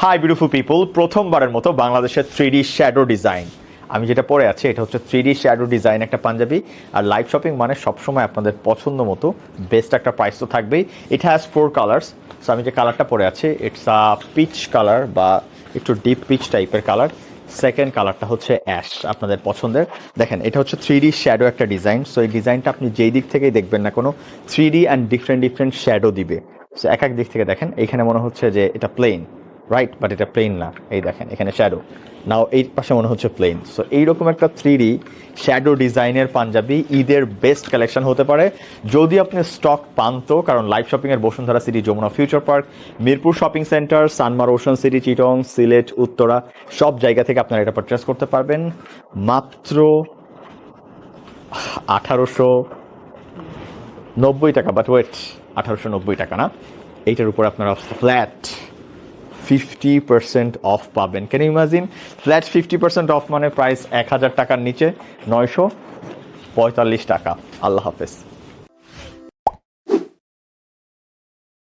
Hi beautiful people, প্রথমবারের মতো বাংলাদেশের 3D শ্যাডো ডিজাইন। আমি যেটা পরে আছি এটা হচ্ছে 3D শ্যাডো ডিজাইন একটা পাঞ্জাবি। আর লাইভ শপিং মানে সবসময় আপনাদের পছন্দ মতো বেস্ট একটা প্রাইস তো থাকবেই। It has 4 colours. সো আমি যে কালারটা পরে আছি ইটস আ পিচ কালার বা একটু ডিপ পিচ টাইপের কালার। সেকেন্ড কালারটা হচ্ছে অ্যাশ, আপনাদের পছন্দের। দেখেন এটা হচ্ছে 3D শ্যাডো একটা ডিজাইন। সো এই ডিজাইনটা আপনি যেই দিক থেকেই দেখবেন না কোনো 3D and different different shadow দিবে। সো এক এক দিক থেকে দেখেন, এইখানে মনে হচ্ছে যে এটা প্লেন, রাইট, বাট এটা প্লেন না। এই দেখেন এখানে শ্যাডো, নাও এই পাশে মনে হচ্ছে প্লেন। সো এইরকম একটা 3D শ্যাডো ডিজাইনের পাঞ্জাবি ঈদের বেস্ট কালেকশন হতে পারে যদি আপনি স্টক পান তো। কারণ লাইভ শপিংয়ের Bashundhara city, Jamuna future park, Mirpur shopping centre, Sanmar ocean city, Chittagong, Sylhet, Uttara সব জায়গা থেকে আপনারা এটা পারচেস করতে পারবেন মাত্র 1890 টাকা। বাট ওয়েট, 1890 টাকা না, এইটার উপর আপনারা ফ্ল্যাট 50% অফ পাবেন। Can you imagine, flat 50% off মানে প্রাইস 1000 টাকার নিচে 945 টাকা। আল্লাহ হাফেজ।